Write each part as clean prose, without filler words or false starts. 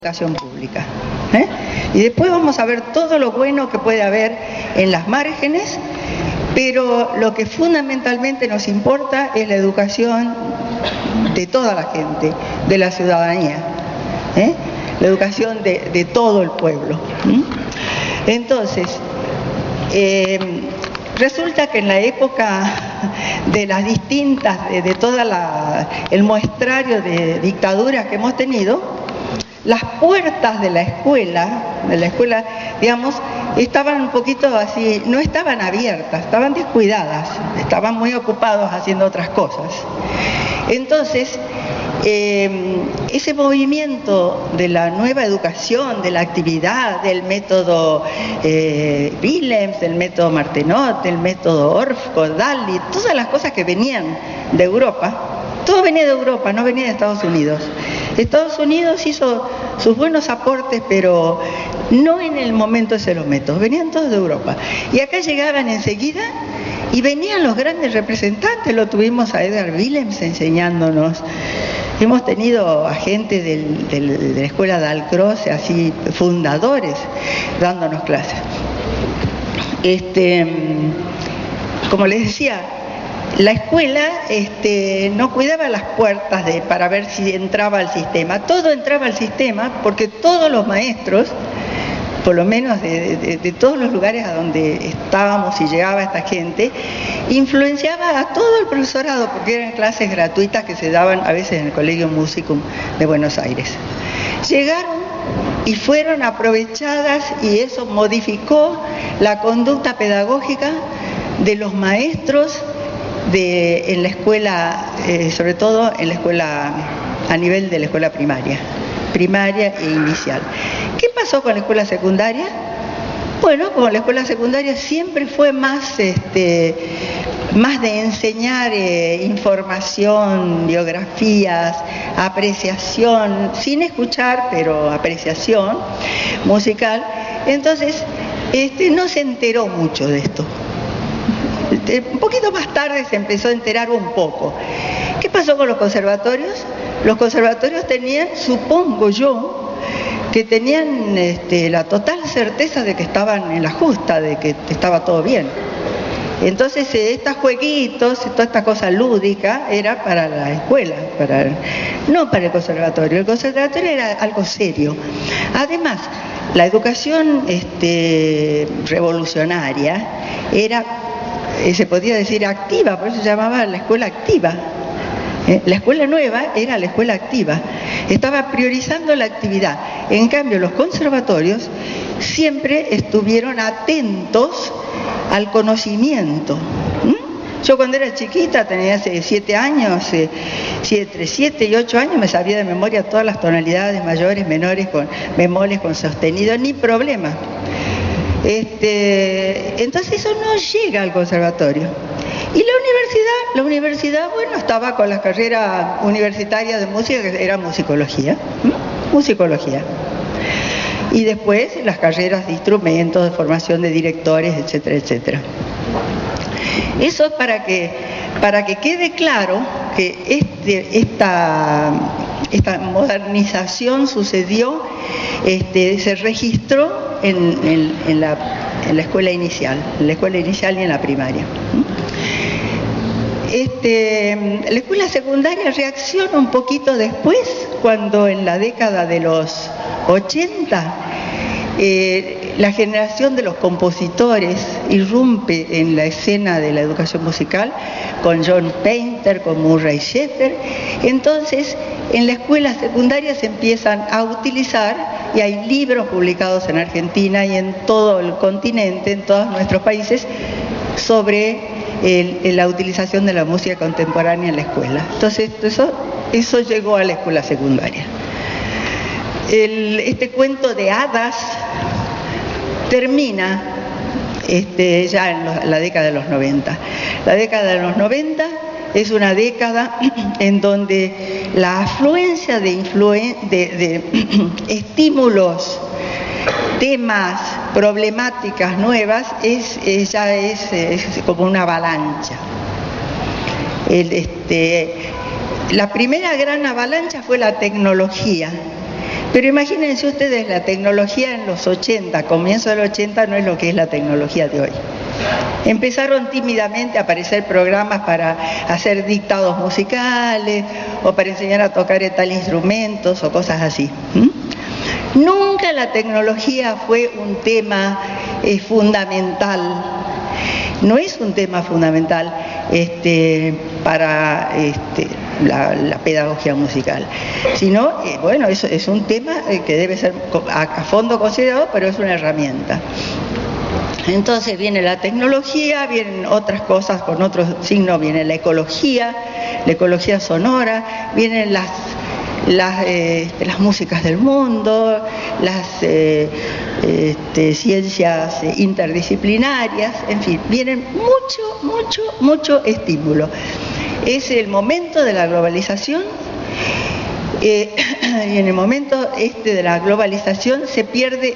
educación pública. Y después vamos a ver todo lo bueno que puede haber en las márgenes, pero lo que fundamentalmente nos importa es la educación de toda la gente, de la ciudadanía, la educación de todo el pueblo. Entonces, resulta que en la época de las distintas, de todo el muestrario de dictaduras que hemos tenido, las puertas de la escuela, digamos, estaban un poquito así, no estaban abiertas, estaban descuidadas, estaban muy ocupados haciendo otras cosas. Entonces, ese movimiento de la nueva educación, de la actividad, del método Willems, del método Martenot, del método Orff, Kodály, todas las cosas que venían de Europa, todo venía de Europa, no venía de Estados Unidos. Estados Unidos hizo sus buenos aportes, pero no en el momento de los métodos, venían todos de Europa. Y acá llegaban enseguida y venían los grandes representantes, lo tuvimos a Edgar Willems enseñándonos. Hemos tenido a gente de la escuela de Alcroce, así fundadores, dándonos clases. Como les decía, la escuela no cuidaba las puertas para ver si entraba al sistema. Todo entraba al sistema porque todos los maestros, por lo menos de todos los lugares a donde estábamos y llegaba esta gente, influenciaba a todo el profesorado, porque eran clases gratuitas que se daban a veces en el Collegium Musicum de Buenos Aires. Llegaron y fueron aprovechadas, y eso modificó la conducta pedagógica de los maestros en la escuela, sobre todo en la escuela a nivel de la escuela primaria e inicial. ¿Qué pasó con la escuela secundaria? Bueno, como la escuela secundaria siempre fue más de enseñar información, biografías, apreciación, sin escuchar, pero apreciación musical, entonces no se enteró mucho de esto. Un poquito más tarde se empezó a enterar un poco. ¿Qué pasó con los conservatorios? Los conservatorios tenían, supongo yo, que tenían la total certeza de que estaban en la justa, de que estaba todo bien. Entonces estos jueguitos, toda esta cosa lúdica era para la escuela, no para el conservatorio. El conservatorio era algo serio. Además, la educación revolucionaria era, se podía decir, activa, por eso se llamaba la escuela activa. La escuela nueva era la escuela activa, estaba priorizando la actividad. En cambio, los conservatorios siempre estuvieron atentos al conocimiento. Yo cuando era chiquita, tenía hace 7 años, entre 7 y 8 años, me sabía de memoria todas las tonalidades mayores, menores, con bemoles, con sostenido, ni problema. Entonces eso no llega al conservatorio. Y la universidad, bueno, estaba con la carrera universitaria de música, que era musicología. Y después las carreras de instrumentos, de formación de directores, etcétera, etcétera. Eso es para que quede claro que esta modernización sucedió, se registró en la escuela inicial, y en la primaria. La escuela secundaria reacciona un poquito después, cuando en la década de los 80 la generación de los compositores irrumpe en la escena de la educación musical, con John Painter, con Murray Schafer. Entonces, en la escuela secundaria se empiezan a utilizar, y hay libros publicados en Argentina y en todo el continente, en todos nuestros países, sobre la utilización de la música contemporánea en la escuela. Entonces, eso llegó a la escuela secundaria. Este cuento de hadas termina ya en la década de los 90. La década de los 90 es una década en donde la afluencia de estímulos, temas, problemáticas nuevas ya es como una avalancha. La primera gran avalancha fue la tecnología, Pero imagínense ustedes, la tecnología en los 80, comienzo del 80, no es lo que es la tecnología de hoy. Empezaron tímidamente a aparecer programas para hacer dictados musicales o para enseñar a tocar tal instrumentos o cosas así. Nunca la tecnología fue un tema fundamental. No es un tema fundamental para la pedagogía musical, sino, bueno, eso es un tema que debe ser a fondo considerado, pero es una herramienta. Entonces viene la tecnología, vienen otras cosas con otros signos, viene la ecología sonora, vienen las músicas del mundo, las ciencias interdisciplinarias, en fin, vienen mucho estímulo. Es el momento de la globalización. Y en el momento de la globalización se pierde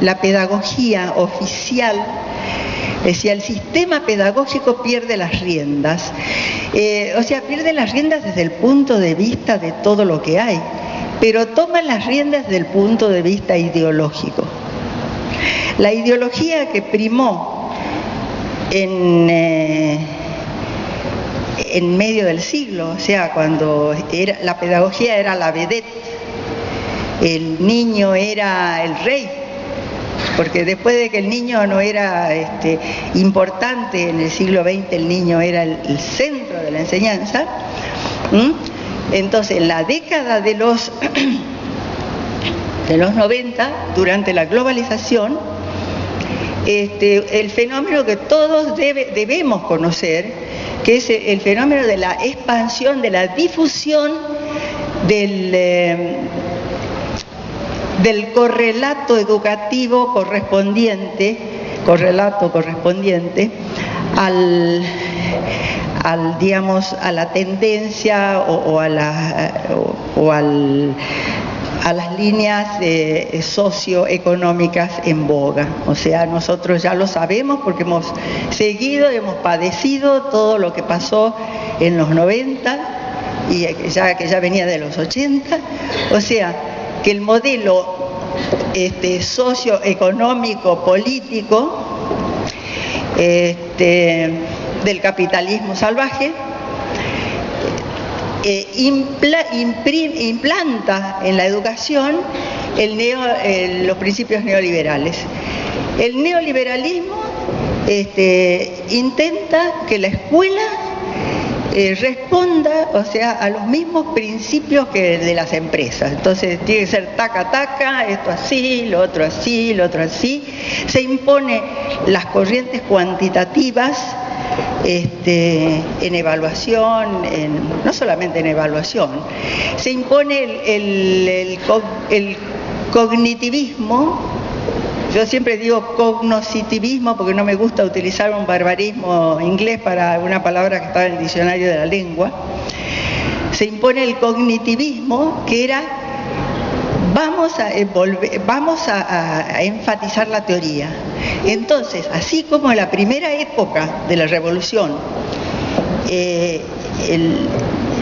la pedagogía oficial, es decir, el sistema pedagógico pierde las riendas, pierde las riendas desde el punto de vista de todo lo que hay, pero toma las riendas desde el punto de vista ideológico. La ideología que primó en medio del siglo, o sea, cuando la pedagogía era la vedette, el niño era el rey, porque después de que el niño no era importante en el siglo XX, el niño era el centro de la enseñanza. Entonces, en la década de los 90, durante la globalización, el fenómeno que todos debemos conocer, que es el fenómeno de la expansión, de la difusión del correlato educativo correspondiente a la tendencia o a las líneas socioeconómicas en boga. O sea, nosotros ya lo sabemos porque hemos seguido, hemos padecido todo lo que pasó en los 90 y que ya venía de los 80. O sea, que el modelo socioeconómico político del capitalismo salvaje implanta en la educación los principios neoliberales. El neoliberalismo intenta que la escuela responda, o sea, a los mismos principios que de las empresas. Entonces tiene que ser taca, esto así, lo otro así, lo otro así. Se impone las corrientes cuantitativas en evaluación, no solamente en evaluación, se impone el cognitivismo. Yo siempre digo cognoscitivismo porque no me gusta utilizar un barbarismo inglés para una palabra que estaba en el diccionario de la lengua. Se impone el cognitivismo, que era vamos a enfatizar la teoría. Entonces, así como en la primera época de la revolución,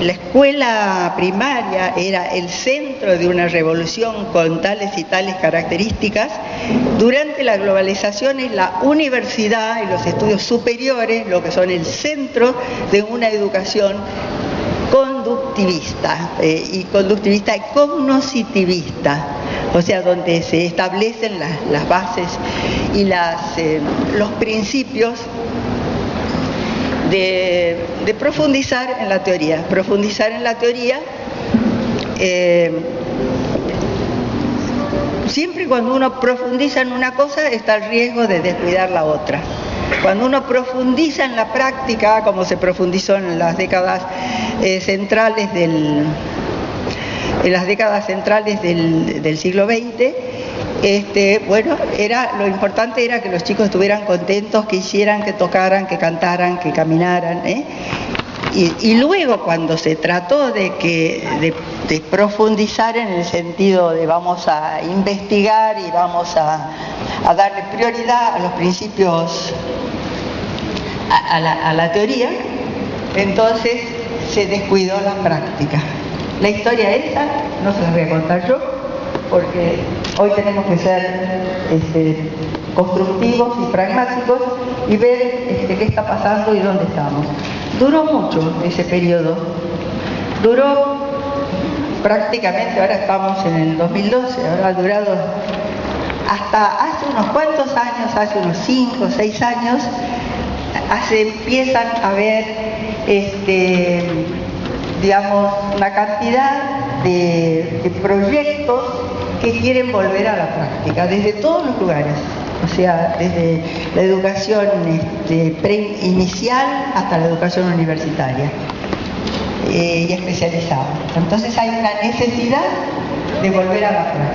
la escuela primaria era el centro de una revolución con tales y tales características, durante la globalización es la universidad y los estudios superiores lo que son el centro de una educación conductivista y cognoscitivista, o sea, donde se establecen las bases y los principios de profundizar en la teoría. Siempre cuando uno profundiza en una cosa está el riesgo de descuidar la otra. Cuando uno profundiza en la práctica, como se profundizó en las décadas centrales del siglo XX, lo importante era que los chicos estuvieran contentos, que hicieran, que tocaran, que cantaran, que caminaran, y luego cuando se trató de profundizar en el sentido de vamos a investigar y vamos a darle prioridad a los principios, a la teoría, entonces se descuidó la práctica. La historia esa no se la voy a contar yo, porque hoy tenemos que ser constructivos y pragmáticos y ver qué está pasando y dónde estamos. Duró mucho ese periodo, duró prácticamente, ahora estamos en el 2012, ahora ha durado hasta hace unos cuantos años, hace unos 5 o 6 años, se empiezan a ver, digamos, una cantidad de proyectos que quieren volver a la práctica, desde todos los lugares, o sea, desde la educación inicial hasta la educación universitaria y especializada. Entonces hay una necesidad de volver a la práctica.